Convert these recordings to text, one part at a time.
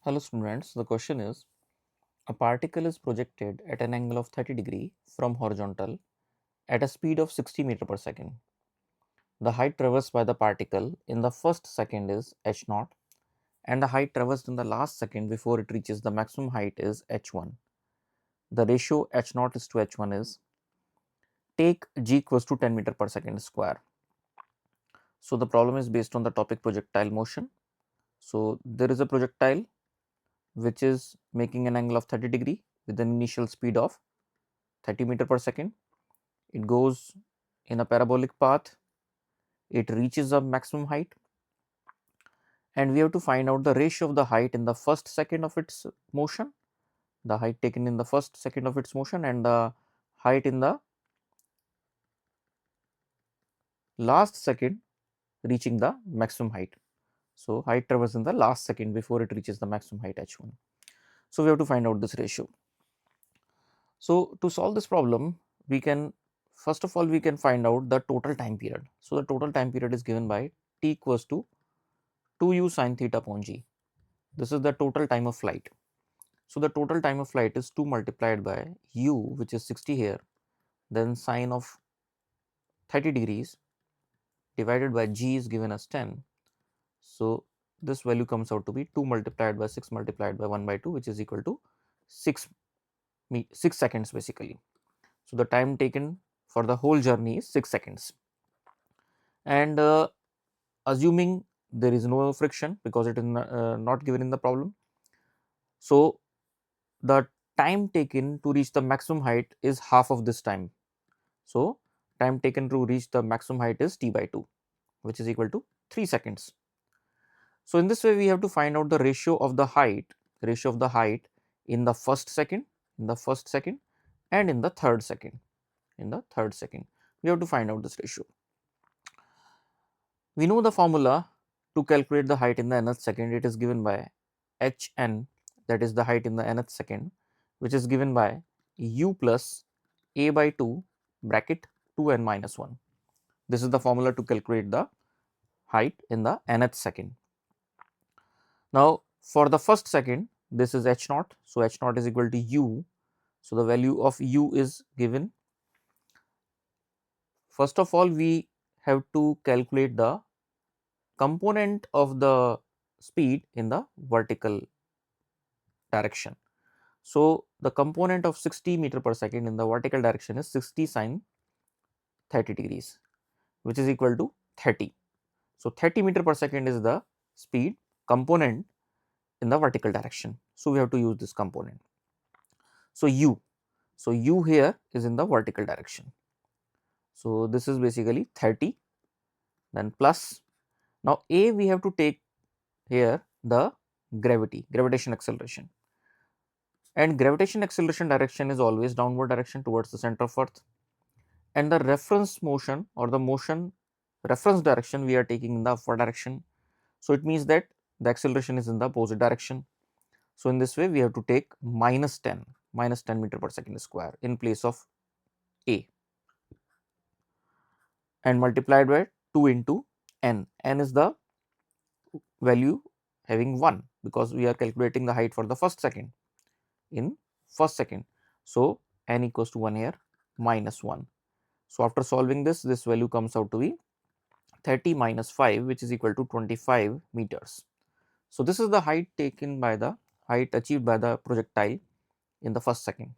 Hello students, the question is a particle is projected at an angle of 30 degree from horizontal at a speed of 60 meter per second. The height traversed by the particle in the first second is h naught and the height traversed in the last second before it reaches the maximum height is h1. The ratio h naught is to h1 is take g equals to 10 meter per second square. So the problem is based on the topic projectile motion. So there is a projectile which is making an angle of 30 degree with an initial speed of 30 meter per second. It goes in a parabolic path, it reaches a maximum height, and we have to find out the ratio of the height in the first second of its motion, the height taken in the first second of its motion, and the height in the last second reaching the maximum height. So, height traversed in the last second before it reaches the maximum height h1. So, we have to find out this ratio. So, to solve this problem, we can first of all we can find out the total time period. So, the total time period is given by t equals to 2u sin theta upon g. This is the total time of flight. So, the total time of flight is 2 multiplied by u, which is 60 here, then sine of 30 degrees divided by g is given as 10. So, this value comes out to be 2 multiplied by 6 multiplied by 1 by 2, which is equal to 6 seconds basically. So, the time taken for the whole journey is 6 seconds. And assuming there is no friction because it is not given in the problem. So, the time taken to reach the maximum height is half of this time. So, time taken to reach the maximum height is t by 2, which is equal to 3 seconds. So, in this way we have to find out the ratio of the height in the first second, and in the third second. We have to find out this ratio. We know the formula to calculate the height in the nth second. It is given by hn, that is the height in the nth second, which is given by u plus a by 2 bracket 2n minus 1. This is the formula to calculate the height in the nth second. Now, for the first second, this is h naught. So, h naught is equal to u. So, the value of u is given. First of all, we have to calculate the component of the speed in the vertical direction. So, the component of 60 meter per second in the vertical direction is 60 sine 30 degrees, which is equal to 30. So, 30 meter per second is the speed component in the vertical direction. So, we have to use this component. So, u here is in the vertical direction. So, this is basically 30, then plus. Now, a we have to take here the gravitation acceleration, and gravitation acceleration direction is always downward direction towards the center of earth, and the reference motion or the motion reference direction we are taking in the upward direction. So, it means that the acceleration is in the opposite direction. So, in this way we have to take minus 10 meter per second square in place of a, and multiplied by 2 into n. N is the value having 1 because we are calculating the height for the first second in first second. So, n equals to 1 here minus 1. So, after solving this value comes out to be 30 minus 5, which is equal to 25 meters. So, this is the height achieved by the projectile in the first second.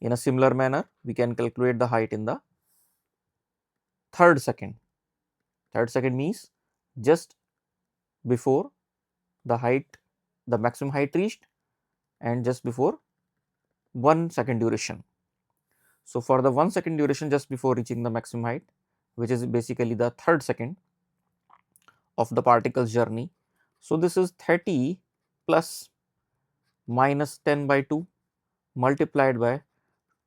In a similar manner, we can calculate the height in the third second. Third second means just before the maximum height reached, and just before 1 second duration. So, for the 1 second duration just before reaching the maximum height, which is basically the third second of the particle's journey. So, this is 30 plus minus 10 by 2 multiplied by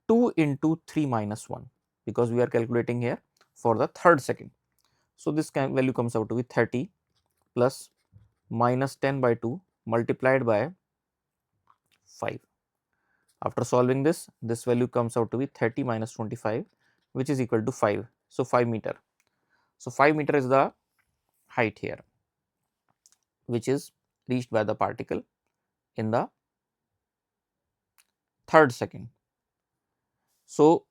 2 into 3 minus 1, because we are calculating here for the third second. So, this value comes out to be 30 plus minus 10 by 2 multiplied by 5. After solving this value comes out to be 30 minus 25, which is equal to 5. So, 5 meter. So, 5 meter is the height here, which is reached by the particle in the third second. So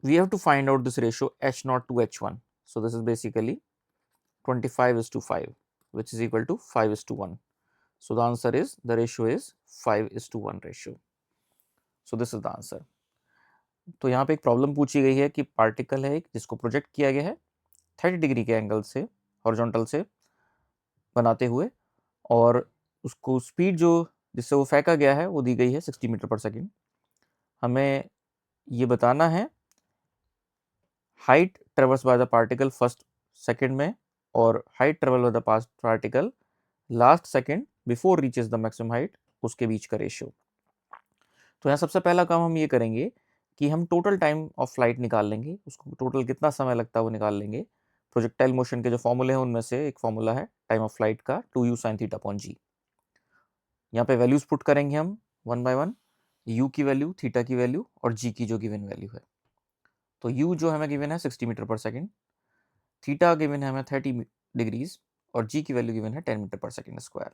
we have to find out this ratio h0 to h1. So this is basically 25:5, which is equal to 5:1. So the answer is, the ratio is 5:1 ratio. So this is the answer. तो यहाँ पे एक problem पूछी गई है कि particle है जिसको प्रोजेक्ट किया गया है 30 डिग्री के एंगल से हॉरिजॉन्टल से बनाते हुए, और उसको स्पीड जो जिससे वो फेंका गया है वो दी गई है 60 मीटर पर सेकेंड। हमें ये बताना है height ट्रेवर्स by the particle first second में और height travel by the past particle last second before reaches the maximum height, उसके बीच का रेशियो। तो यहाँ सबसे पहला काम हम ये करेंगे कि हम टोटल टाइम ऑफ फ्लाइट निकाल लेंगे, उसको टोटल कितना समय लगता है वो निकाल लेंगे। प्रोजेक्टाइल मोशन के जो फॉर्मूले हैं उनमें से एक फॉर्मूला है टाइम ऑफ फ्लाइट का 2u sin थीटा अपॉन जी। यहाँ पे वैल्यूज पुट करेंगे हम वन बाय वन, u की वैल्यू, थीटा की वैल्यू और g की जो गिवन वैल्यू है। तो u जो हमें गिवन है 60 मीटर पर सेकेंड, थीटा गिवन है हमें 30 डिग्रीज और g की वैल्यू गिवन है 10 मीटर पर सेकेंड स्क्वायर।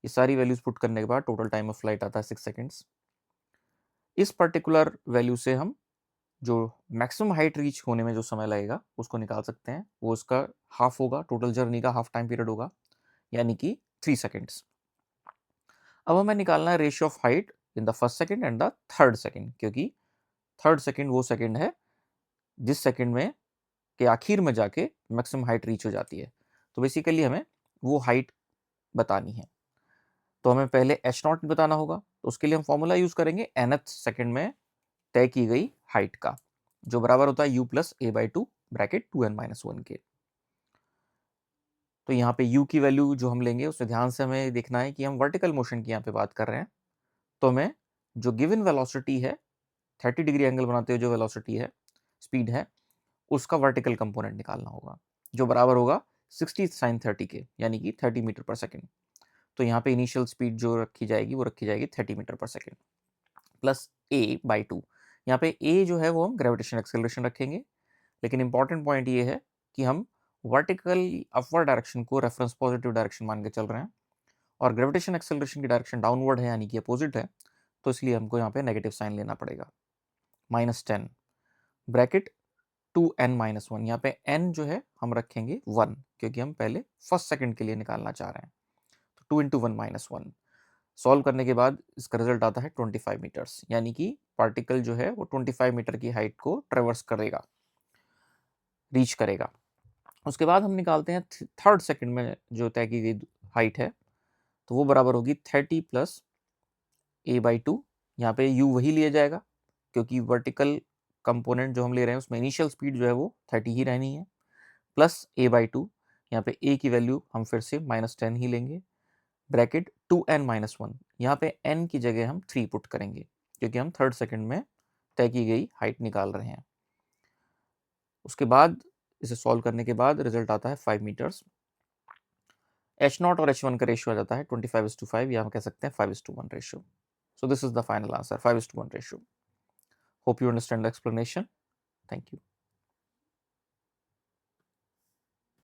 ये सारी वैल्यूज पुट करने के बाद टोटल टाइम ऑफ फ्लाइट आता है 6 सेकेंड्स। इस पर्टिकुलर वैल्यू से हम जो मैक्सिमम हाइट रीच होने में जो समय लगेगा उसको निकाल सकते हैं, वो उसका हाफ होगा, टोटल जर्नी का हाफ टाइम पीरियड होगा, यानी कि 3 सेकेंड्स। अब हमें निकालना है ratio of height in the first second and the third second, क्योंकि थर्ड सेकेंड वो सेकेंड है जिस सेकेंड में के आखिर में जाके मैक्सिमम हाइट रीच हो जाती है। तो बेसिकली हमें वो हाइट बतानी है। तो हमें पहले एच नॉट बताना होगा, तो उसके लिए हम फॉर्मूला यूज करेंगे nth सेकेंड में तय की गई हाइट का, जो बराबर होता है u plus A by two bracket 2n-1 के। तो यहाँ पे u की वैल्यू जो हम लेंगे उसमें ध्यान से हमें देखना है कि हम वर्टिकल मोशन की यहाँ पे बात कर रहे हैं, तो हमें जो गिवन वेलोसिटी है 30 डिग्री एंगल बनाते हुए जो वेलोसिटी है, स्पीड है, उसका वर्टिकल कंपोनेंट निकालना होगा, जो बराबर होगा 60 sin 30 के, यानी कि 30 मीटर पर सेकेंड। तो यहाँ पे इनिशियल स्पीड जो रखी जाएगी वो रखी जाएगी 30 मीटर पर second plus a by two. यहाँ पे a जो है वो हम ग्रेविटेशन एक्सेलरेशन रखेंगे, लेकिन इंपॉर्टेंट पॉइंट ये है कि हम वर्टिकल अपवर्ड डायरेक्शन को रेफरेंस पॉजिटिव डायरेक्शन मान के चल रहे हैं और ग्रेविटेशन एक्सेलरेशन की डायरेक्शन डाउनवर्ड है, यानी कि अपोजिट है, तो इसलिए हमको यहाँ पे नेगेटिव साइन लेना पड़ेगा। -10 ब्रैकेट 2n-1, यहाँ पे n जो है हम रखेंगे 1, क्योंकि हम पहले फर्स्ट सेकंड के लिए निकालना चाह रहे हैं। तो 2 × 1-1 सॉल्व करने के बाद इसका रिजल्ट आता है 25 मीटर्स, यानी कि पार्टिकल जो है वो 25 मीटर की हाइट को ट्रेवर्स करेगा, रीच करेगा। उसके बाद हम निकालते हैं थर्ड सेकंड में जो तय की गई हाइट है, तो वो बराबर होगी 30 प्लस a बाई टू। यहाँ पे u वही लिया जाएगा क्योंकि वर्टिकल कंपोनेंट जो हम ले रहे हैं उसमें इनिशियल स्पीड जो है वो 30 ही रहनी है, प्लस a बाई टू। यहाँ पे a की वैल्यू हम फिर से -10 ही लेंगे, ब्रैकेट 2n-1। यहाँ पे n की जगह हम 3 पुट करेंगे क्योंकि हम थर्ड सेकंड में तय की गई हाइट निकाल रहे हैं। उसके बाद इसे सॉल्व करने के बाद रिजल्ट आता है 5 मीटर्स। h0 और h1 का रेशियो आ जाता है 25:5, या हम कह सकते हैं 5:1 ratio. So this is the final answer, 5:1 ratio. Hope you understand the explanation. Thank you.